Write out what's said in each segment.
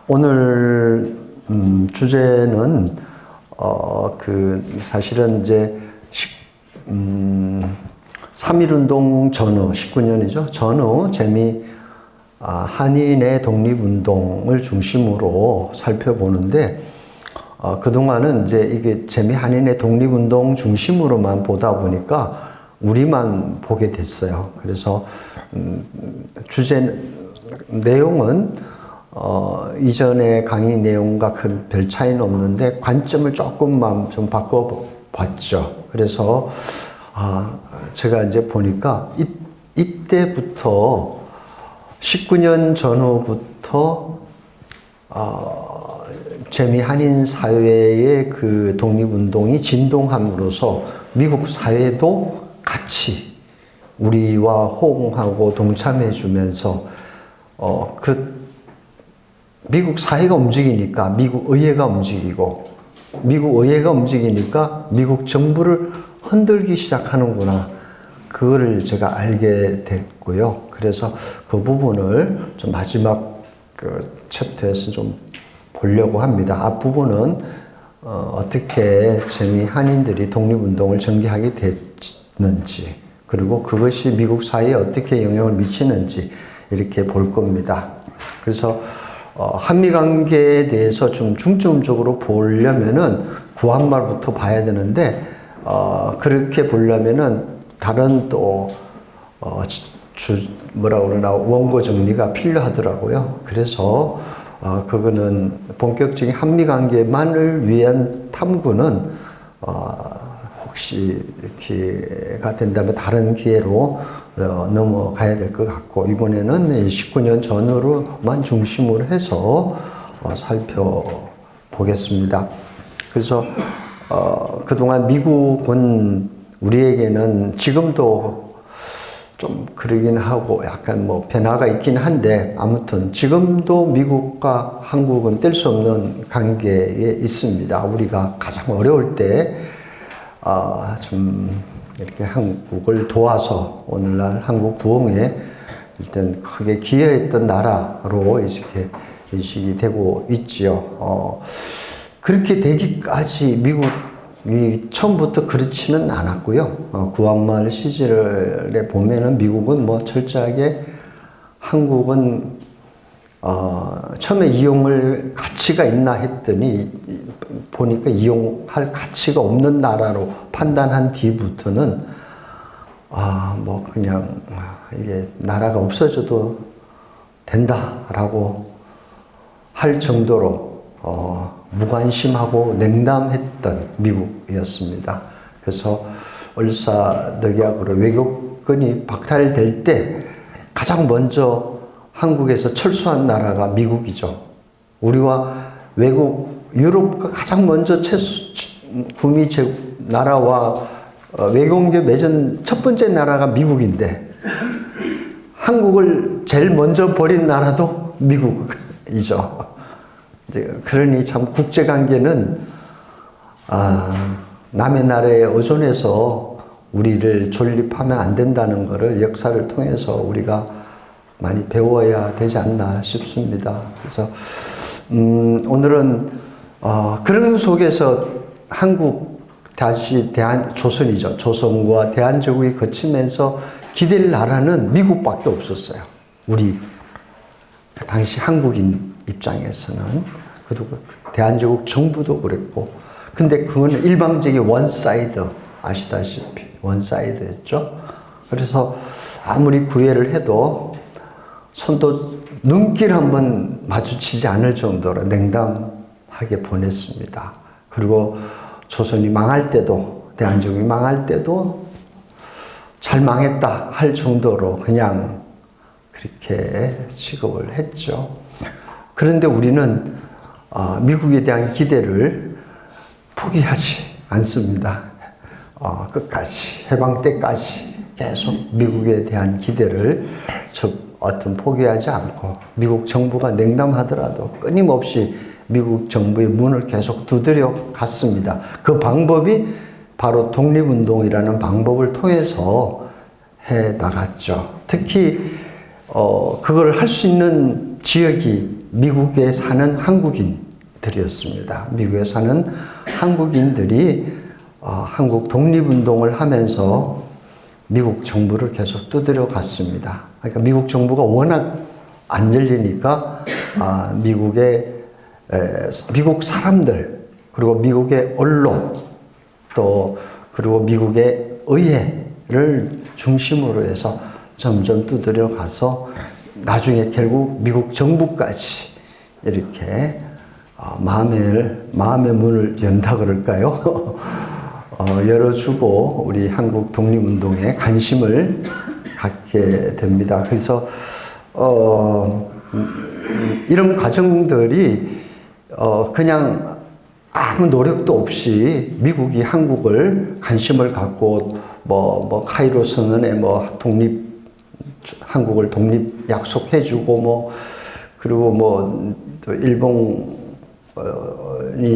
오늘 주제는 사실은 이제 3.1운동 전후 19년이죠. 전후 한인의 독립운동을 중심으로 살펴보는데 그동안은 이제 이게 한인의 독립운동 중심으로만 보다 보니까 우리만 보게 됐어요. 그래서 주제 내용은 이전의 강의 내용과 큰 별 차이는 없는데 관점을 조금만 좀 바꿔봤죠. 그래서 제가 이제 보니까 이때부터 19년 전후부터 한인 사회의 그 독립운동이 진동함으로써 미국 사회도 같이 우리와 호응하고 동참해 주면서 미국 사회가 움직이니까 미국 의회가 움직이고 미국 의회가 움직이니까 미국 정부를 흔들기 시작하는구나. 그거를 제가 알게 됐고요. 그래서 그 부분을 좀 마지막 그 챕터에서 좀 보려고 합니다. 앞부분은 어떻게 한인들이 독립운동을 전개하게 됐는지 그리고 그것이 미국 사회에 어떻게 영향을 미치는지 이렇게 볼 겁니다. 그래서 한미관계에 대해서 좀 중점적으로 보려면은 구한말부터 봐야 되는데 그렇게 보려면은 다른 또 원고 정리가 필요하더라고요. 그래서 그거는 본격적인 한미관계만을 위한 탐구는 혹시 기회가 된다면 다른 기회로 넘어가야 될 것 같고 이번에는 19년 전후로만 중심으로 해서 살펴보겠습니다. 그래서 그동안 미국은 우리에게는 지금도 좀 그러긴 하고 약간 변화가 있긴 한데 아무튼 지금도 미국과 한국은 뗄 수 없는 관계에 있습니다. 우리가 가장 어려울 때 좀 이렇게 한국을 도와서 오늘날 한국 부흥에 일단 크게 기여했던 나라로 이렇게 인식이 되고 있지요. 그렇게 되기까지 미국이 처음부터 그렇지는 않았고요. 구한말 시절에 보면은 미국은 철저하게 한국은 처음에 이용을 가치가 있나 했더니 보니까 이용할 가치가 없는 나라로 판단한 뒤부터는 그냥 이게 나라가 없어져도 된다라고 할 정도로 무관심하고 냉담했던 미국이었습니다. 그래서 을사늑약으로 외교권이 박탈될 때 가장 먼저 한국에서 철수한 나라가 미국이죠. 우리와 유럽과 가장 먼저 구미 나라와 외교관계 맺은 첫 번째 나라가 미국인데 한국을 제일 먼저 버린 나라도 미국이죠. 그러니 참 국제관계는 남의 나라에 의존해서 우리를 존립하면 안 된다는 것을 역사를 통해서 우리가 많이 배워야 되지 않나 싶습니다. 그래서 오늘은 그런 속에서 한국 다시 조선이죠. 조선과 대한제국이 거치면서 기댈 나라는 미국밖에 없었어요. 우리 당시 한국인 입장에서는 그리고 대한제국 정부도 그랬고, 근데 그거는 일방적인 원사이드 아시다시피 원사이드였죠. 그래서 아무리 구애를 해도 손도 눈길 한번 마주치지 않을 정도로 냉담하게 보냈습니다. 그리고 조선이 망할 때도 대한제국이 망할 때도 잘 망했다 할 정도로 그냥 그렇게 취급을 했죠. 그런데 우리는 미국에 대한 기대를 포기하지 않습니다. 끝까지 해방 때까지 계속 미국에 대한 기대를 포기하지 않고 미국 정부가 냉담하더라도 끊임없이 미국 정부의 문을 계속 두드려 갔습니다. 그 방법이 바로 독립운동이라는 방법을 통해서 해 나갔죠. 특히 그걸 할 수 있는 지역이 미국에 사는 한국인들이었습니다. 미국에 사는 한국인들이 한국 독립운동을 하면서 미국 정부를 계속 두드려 갔습니다. 그러니까 미국 정부가 워낙 안 열리니까 미국 사람들, 그리고 미국의 언론, 또 그리고 미국의 의회를 중심으로 해서 점점 두드려 가서 나중에 결국 미국 정부까지 이렇게 마음의 문을 연다 그럴까요? 열어주고 우리 한국 독립운동에 관심을 갖게 됩니다. 그래서 이런 과정들이 그냥 아무 노력도 없이 미국이 한국을 관심을 갖고 카이로 선언에 한국을 독립 약속해주고 그리고 또 일본이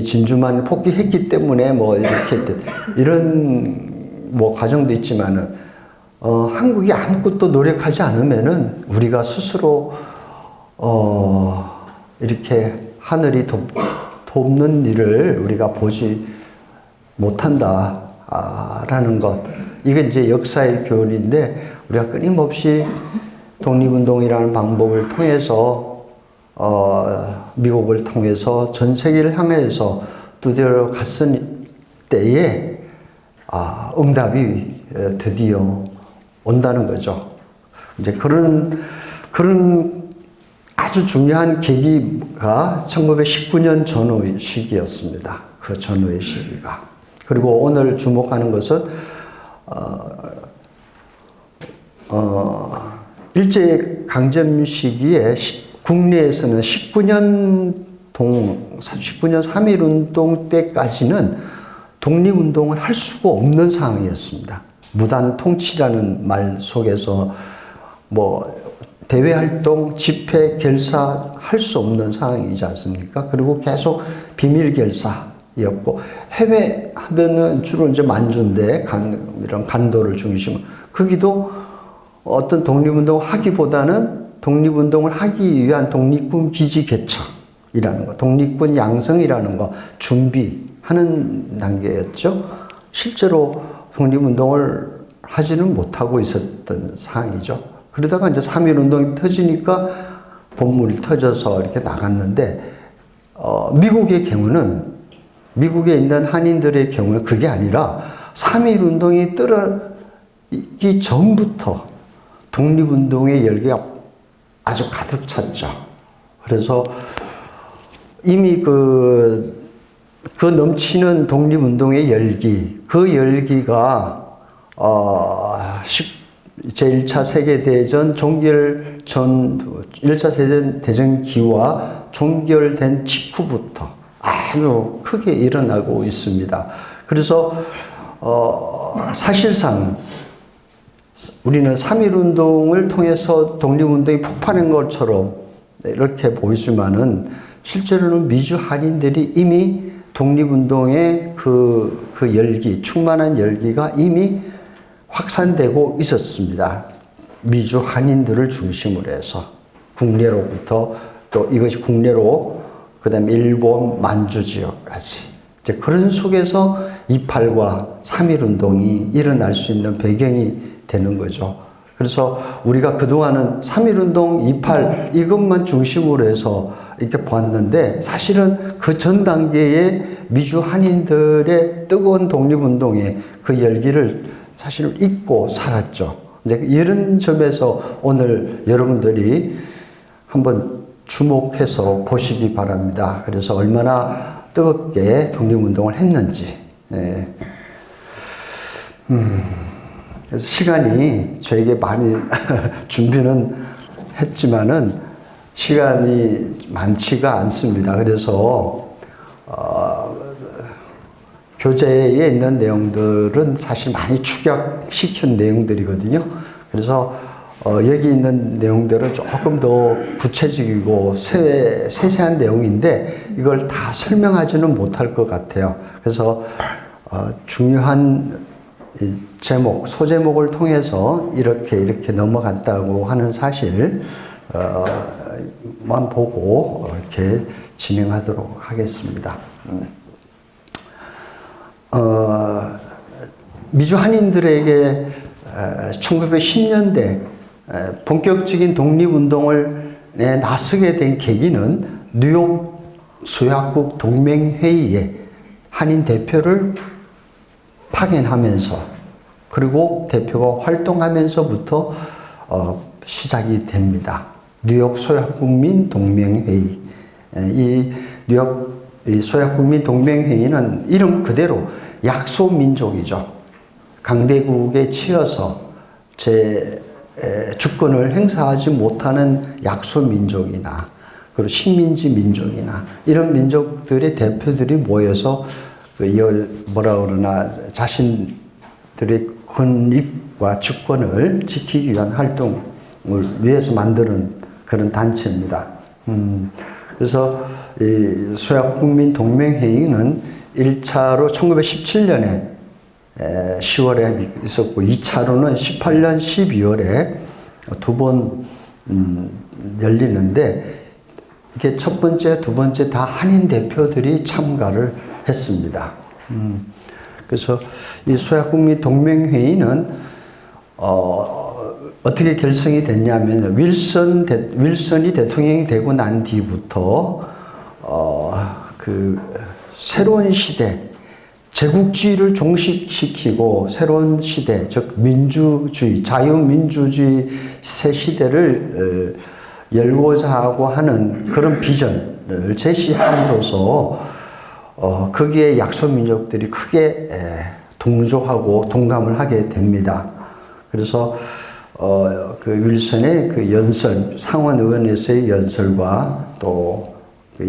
진주만 폭기했기 때문에 이렇게 이런 과정도 있지만은 한국이 아무것도 노력하지 않으면은 우리가 스스로 이렇게 하늘이 돕는 일을 우리가 보지 못한다라는 것. 이게 이제 역사의 교훈인데 우리가 끊임없이 독립운동이라는 방법을 통해서 미국을 통해서 전 세계를 향해서 두드려 갔을 때에 응답이 드디어 온다는 거죠. 이제 그런 아주 중요한 계기가 1919년 전후의 시기였습니다. 그 전후의 시기가. 그리고 오늘 주목하는 것은 일제강점 시기에 국내에서는 19년 3.1운동 때까지는 독립운동을 할 수가 없는 상황이었습니다. 무단 통치라는 말 속에서 대외활동, 집회, 결사 할 수 없는 상황이지 않습니까? 그리고 계속 비밀 결사였고, 해외 하면은 주로 이제 만주인데, 이런 간도를 중심으로. 거기도 어떤 독립운동을 하기보다는 독립운동을 하기 위한 독립군 기지 개척이라는 거, 독립군 양성이라는 거 준비하는 단계였죠. 실제로 독립운동을 하지는 못하고 있었던 상황이죠. 그러다가 이제 3.1운동이 터지니까 본물이 터져서 이렇게 나갔는데, 미국의 경우는, 미국에 있는 한인들의 경우는 그게 아니라 3.1운동이 떨어지기 전부터 독립운동의 열기가 아주 가득 찼죠. 그래서 이미 그 넘치는 독립운동의 열기, 그 열기가 제1차 세계대전 1차 세계대전기와 종결된 직후부터 아주 크게 일어나고 있습니다. 그래서 사실상 우리는 3.1운동을 통해서 독립운동이 폭발한 것처럼 이렇게 보이지만은 실제로는 미주 한인들이 이미 독립운동의 그 열기, 충만한 열기가 이미 확산되고 있었습니다. 미주 한인들을 중심으로 해서 국내로부터 또 이것이 국내로 그다음에 일본 만주 지역까지 이제 그런 속에서 28과 3.1운동이 일어날 수 있는 배경이 되는 거죠. 그래서 우리가 그동안은 3.1운동, 28 이것만 중심으로 해서 이렇게 보았는데 사실은 그 전 단계의 미주 한인들의 뜨거운 독립운동의 그 열기를 사실 잊고 살았죠. 이제 이런 점에서 오늘 여러분들이 한번 주목해서 보시기 바랍니다. 그래서 얼마나 뜨겁게 독립운동을 했는지. 그래서 시간이 저에게 많이 준비는 했지만은 시간이 많지가 않습니다. 그래서 교재에 있는 내용들은 사실 많이 축약시킨 내용들이거든요. 그래서 여기 있는 내용들은 조금 더 구체적이고 세세한 내용인데 이걸 다 설명하지는 못할 것 같아요. 그래서 중요한 제목, 소제목을 통해서 이렇게 넘어갔다고 하는 사실 만 보고 이렇게 진행하도록 하겠습니다. 미주 한인들에게 1910년대 본격적인 독립운동을 나서게 된 계기는 뉴욕 소약국 동맹회의에 한인 대표를 파견하면서 그리고 대표가 활동하면서부터 시작이 됩니다. 뉴욕 소약국민 동맹회의. 이 뉴욕 소약국민 동맹회의는 이름 그대로 약소민족이죠. 강대국에 치여서 주권을 행사하지 못하는 약소민족이나 그리고 식민지 민족이나 이런 민족들의 대표들이 모여서 자신들의 권익과 주권을 지키기 위한 활동을 위해서 만드는 그런 단체입니다. 그래서 이 소약국민 동맹회의는 1차로 1917년에 10월에 있었고 2차로는 18년 12월에 두 번 열리는데 이게 첫 번째, 두 번째 다 한인 대표들이 참가를 했습니다. 그래서 이 소약국민 동맹회의는 어떻게 결성이 됐냐면 윌선이 대통령이 되고 난 뒤부터 그 새로운 시대, 제국주의를 종식시키고 새로운 시대, 즉 민주주의, 자유민주주의 새 시대를 열고자 하는 그런 비전을 제시함으로써 거기에 약소민족들이 크게 동조하고 동감을 하게 됩니다. 그래서 그 윌선의 그 연설, 상원의원에서의 연설과 또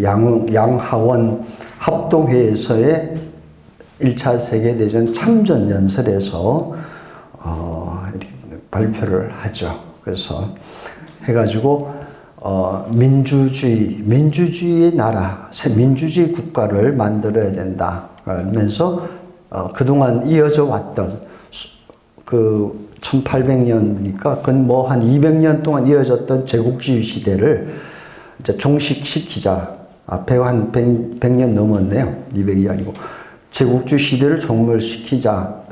양하원 합동회에서의 1차 세계대전 참전 연설에서 발표를 하죠. 그래서 해가지고 민주주의의 나라, 민주주의 국가를 만들어야 된다 하면서 그동안 이어져 왔던 그 1800년이니까 그건 뭐 한 200년 동안 이어졌던 제국주의 시대를 이제 종식시키자. 앞에가 한 100년 넘었네요. 200이 아니고. 제국주의 시대를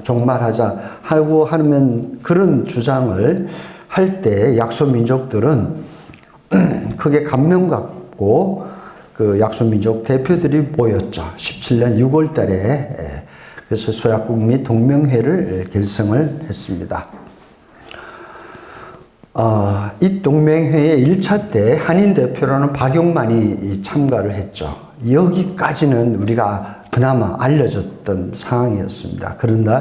종말하자 하고 하면 그런 주장을 할 때 약소민족들은 크게 감명 갖고 그 약소민족 대표들이 모였죠. 17년 6월 달에. 그래서 소약국민 동맹회를 결성을 했습니다. 이 동맹회의 1차 때 한인 대표로는 박용만이 참가를 했죠. 여기까지는 우리가 그나마 알려졌던 상황이었습니다. 그런데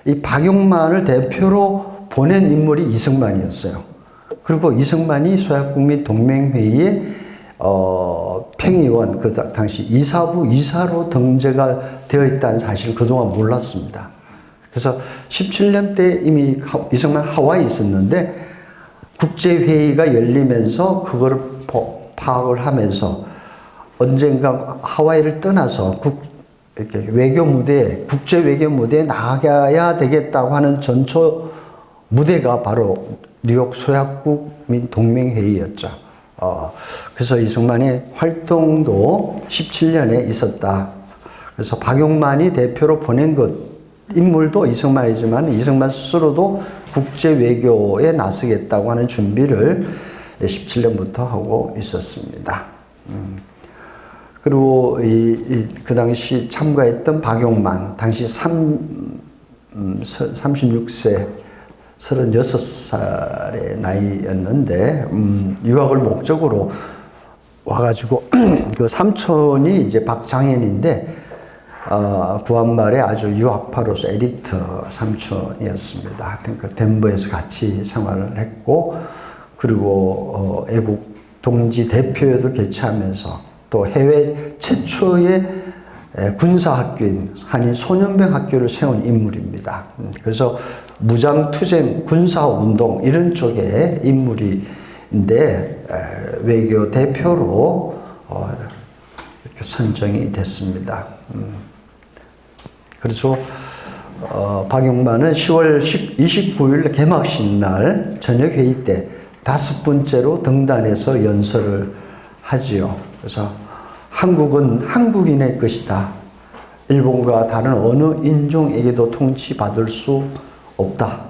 이 박용만을 대표로 보낸 인물이 이승만이었어요. 그리고 이승만이 소약국민 동맹회의에 평의원 그 당시 이사부 이사로 등재가 되어 있다는 사실을 그동안 몰랐습니다. 그래서 17년 때 이미 이승만 하와이에 있었는데 국제회의가 열리면서 그거를 파악을 하면서 언젠가 하와이를 떠나서 이렇게 국제 외교 무대에 나가야 되겠다고 하는 전초 무대가 바로 뉴욕 소약국민 동맹회의였죠. 그래서 이승만의 활동도 17년에 있었다. 그래서 박용만이 대표로 보낸 인물도 이승만이지만 이승만 스스로도 국제 외교에 나서겠다고 하는 준비를 17년부터 하고 있었습니다. 그리고 그 당시 참가했던 박용만, 당시 36세, 36살의 나이였는데, 유학을 목적으로 와가지고, 그 삼촌이 이제 박장현인데, 구한말에 아주 유학파로서 에리트 삼촌이었습니다. 하여튼 그 덴버에서 같이 생활을 했고, 그리고 애국 동지 대표에도 개최하면서 또 해외 최초의 군사학교인 한인 소년병 학교를 세운 인물입니다. 그래서 무장투쟁, 군사운동 이런 쪽의 인물인데 외교 대표로 이렇게 선정이 됐습니다. 그래서 박용만은 10월 29일 개막식 날 저녁 회의 때 5번째로 등단해서 연설을 하지요. 그래서 한국은 한국인의 것이다. 일본과 다른 어느 인종에게도 통치받을 수 없다.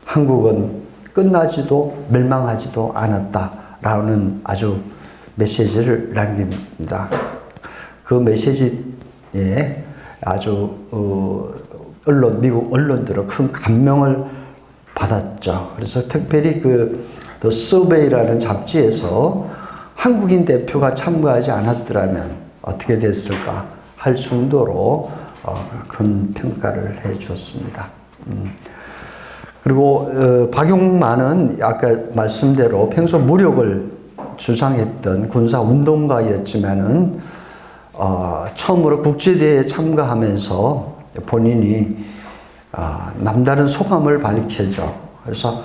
한국은 끝나지도 멸망하지도 않았다라는 아주 메시지를 남깁니다. 그 메시지에 아주 미국 언론들은 큰 감명을 받았죠. 그래서 특별히 The Survey라는 잡지에서 한국인 대표가 참가하지 않았더라면 어떻게 됐을까 할 정도로 큰 평가를 해 주었습니다. 그리고 박용만은 아까 말씀대로 평소 무력을 주장했던 군사운동가였지만은 처음으로 국제대회에 참가하면서 본인이 남다른 소감을 밝히죠. 그래서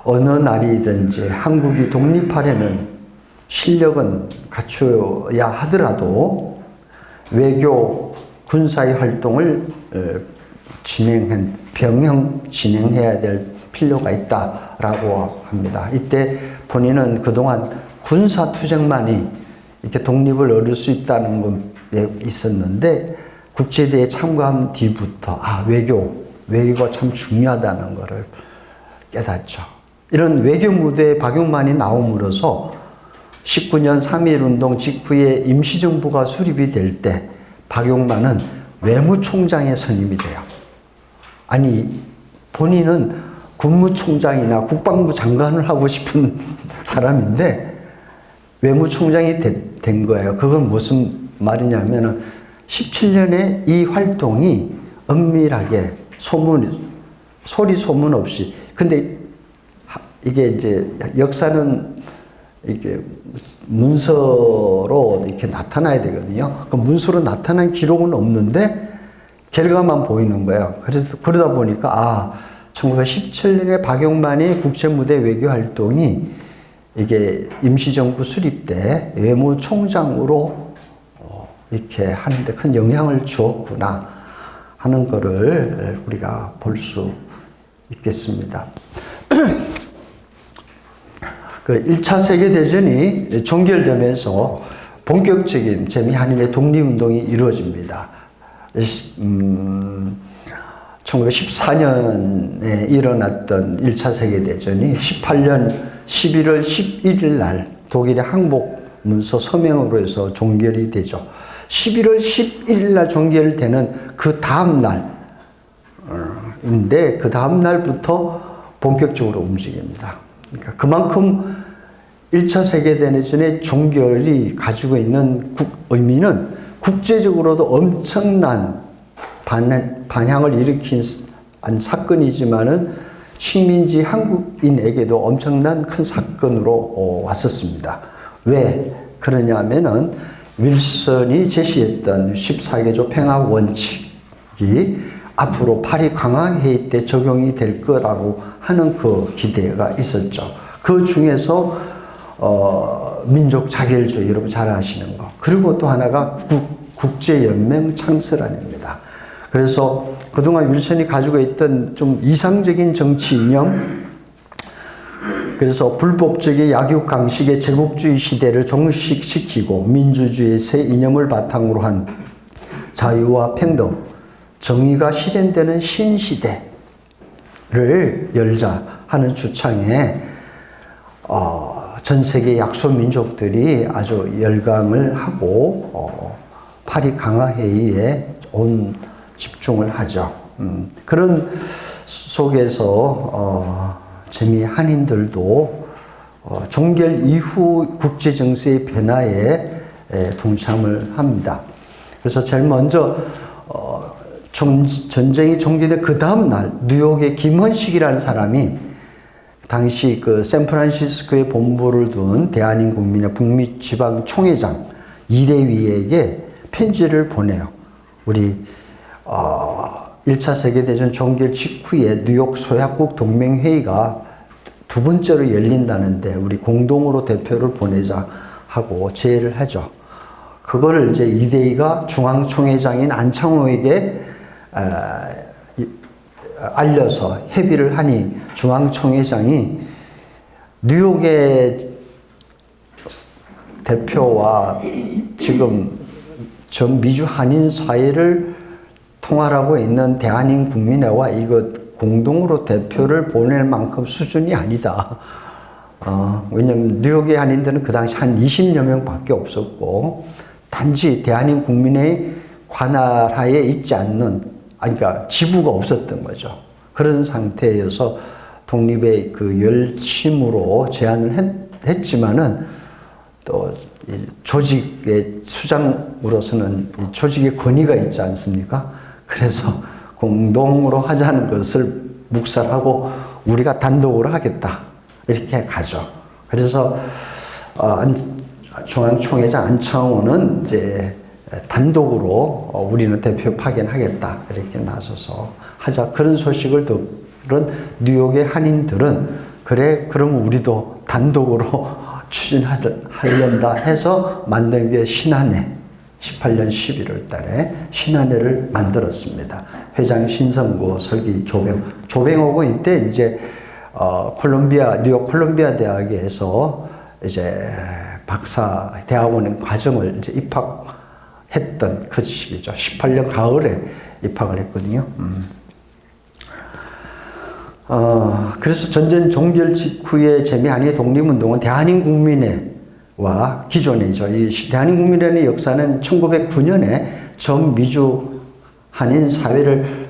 어느 나라이든지 한국이 독립하려면 실력은 갖춰야 하더라도 외교 군사의 활동을 병행 진행해야 될 필요가 있다라고 합니다. 이때 본인은 그동안 군사투쟁만이 이렇게 독립을 얻을 수 있다는 건 있었는데 국제대회에 참가한 뒤부터 외교가 참 중요하다는 것을 깨닫죠. 이런 외교 무대에 박용만이 나옴으로써 19년 3.1운동 직후에 임시정부가 수립이 될 때 박용만은 외무총장에 선임이 돼요. 아니 본인은 국무총장이나 국방부 장관을 하고 싶은 사람인데 외무총장이 된 거예요. 그건 무슨 말이냐면은 17년에 이 활동이 은밀하게 소리 소문 없이 근데 이게 이제 역사는 이게 문서로 이렇게 나타나야 되거든요. 그 문서로 나타난 기록은 없는데 결과만 보이는 거예요. 그래서 그러다 보니까 1917년에 박용만의 국제무대 외교 활동이 이게 임시정부 수립 때 외무총장으로 이렇게 하는데 큰 영향을 주었구나 하는 거를 우리가 볼 수 있겠습니다. 그 1차 세계대전이 종결되면서 본격적인 제2한일의 독립운동이 이루어집니다. 1914년에 일어났던 1차 세계대전이 18년 11월 11일 날 독일의 항복문서 서명으로 해서 종결이 되죠. 11월 11일 날 종결되는 그 다음 날인데 그 다음 날부터 본격적으로 움직입니다. 그러니까 그만큼 1차 세계대전의 종결이 가지고 있는 의미는 국제적으로도 엄청난 반향을 일으킨 사건이지만은 식민지 한국인에게도 엄청난 큰 사건으로 왔었습니다. 왜 그러냐면은 윌슨이 제시했던 14개조 평화 원칙이 앞으로 파리 강화회의 때 적용이 될 거라고 하는 그 기대가 있었죠. 그 중에서 민족 자결주의 여러분 잘 아시는 거. 그리고 또 하나가 국제연맹 창설안입니다. 그래서 그동안 윌슨이 가지고 있던 좀 이상적인 정치 이념, 그래서 불법적인 약육강식의 제국주의 시대를 종식시키고 민주주의의 새 이념을 바탕으로 한 자유와 평등, 정의가 실현되는 신시대를 열자 하는 주창에 전 세계 약소민족들이 아주 열광을 하고 파리 강화회의에 온 집중을 하죠. 그런 속에서 제2한인들도 종결 이후 국제정세의 변화에 동참을 합니다. 그래서 제일 먼저 전쟁이 종결된 그 다음 날 뉴욕의 김헌식이라는 사람이 당시 그 샌프란시스코에 본부를 둔 대한민국민의 북미 지방 총회장 이대위에게 편지를 보내요. 우리 1차 세계대전 종결 직후에 뉴욕 소약국 동맹회의가 두 번째로 열린다는데 우리 공동으로 대표를 보내자 하고 제의를 하죠. 그거를 이제 이대희가 중앙총회장인 안창호에게 알려서 협의를 하니 중앙총회장이 뉴욕에 대표와 지금 전 미주 한인 사회를 통할하고 있는 대한민국민회와 이거 공동으로 대표를 보낼 만큼 수준이 아니다. 왜냐면 뉴욕의 한인들은 그 당시 한 20여 명밖에 없었고 단지 대한민국민의 관할하에 있지 않는, 그러니까 지부가 없었던 거죠. 그런 상태여서 독립의 그 열심으로 제안을 했지만은 또 조직의 수장으로서는 조직의 권위가 있지 않습니까? 그래서 공동으로 하자는 것을 묵살하고 우리가 단독으로 하겠다 이렇게 가죠. 그래서 중앙총회장 안창호는 이제 단독으로 우리는 대표 파견하겠다 이렇게 나서서 하자. 그런 소식을 들은 뉴욕의 한인들은 그래 그러면 우리도 단독으로 추진하려다 해서 만든 게 신한회, 18년 11월 달에 신한회를 만들었습니다. 회장 신성구, 설기 조병호고 이때 이제 뉴욕 콜롬비아 대학에서 이제 박사 대학원 과정을 이제 입학했던 그 시기죠. 18년 가을에 입학을 했거든요. 그래서 전쟁 종결 직후에 재미한의 독립운동은 대한민국민회와 기존이죠. 이 대한민국민회의 역사는 1909년에 전미주 한인 사회를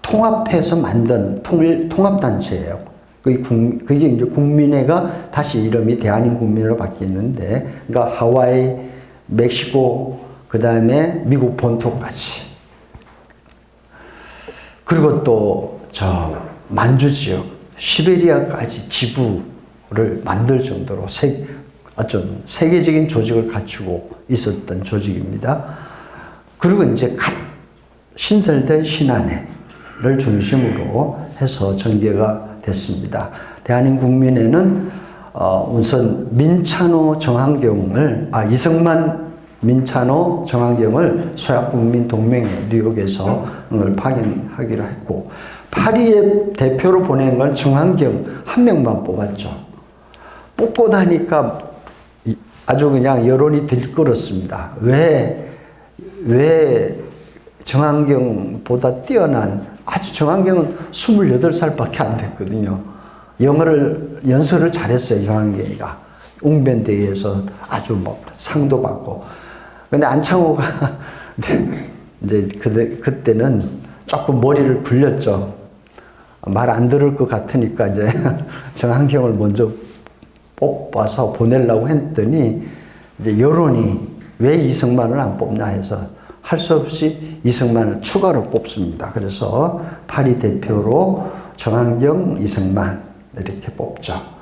통합해서 만든 통합단체예요. 그게 이제 국민회가 다시 이름이 대한민국민회로 바뀌었는데, 그러니까 하와이, 멕시코, 그 다음에 미국 본토까지. 그리고 또 만주 지역, 시베리아까지 지부를 만들 정도로 어떤 세계적인 조직을 갖추고 있었던 조직입니다. 그리고 이제 신설된 신한회를 중심으로 해서 전개가 됐습니다. 대한민국민회는 우선 민찬호 정한경을 이승만 민찬호 정한경을 서약국민동맹회 뉴욕에서 파견하기로 했고, 파리에 대표로 보낸 건 정한경 한 명만 뽑았죠. 뽑고 나니까 아주 그냥 여론이 들끓었습니다. 왜 정한경보다 뛰어난, 정한경은 28살밖에 안 됐거든요. 영어를 연설을 잘했어요. 정한경이가 웅변대회에서 아주 상도 받고. 근데 안창호가 이제 그때는 조금 머리를 굴렸죠. 말 안 들을 것 같으니까 이제 정한경을 먼저 뽑아서 보내려고 했더니 이제 여론이 왜 이승만을 안 뽑냐 해서 할 수 없이 이승만을 추가로 뽑습니다. 그래서 파리 대표로 정한경, 이승만 이렇게 뽑죠.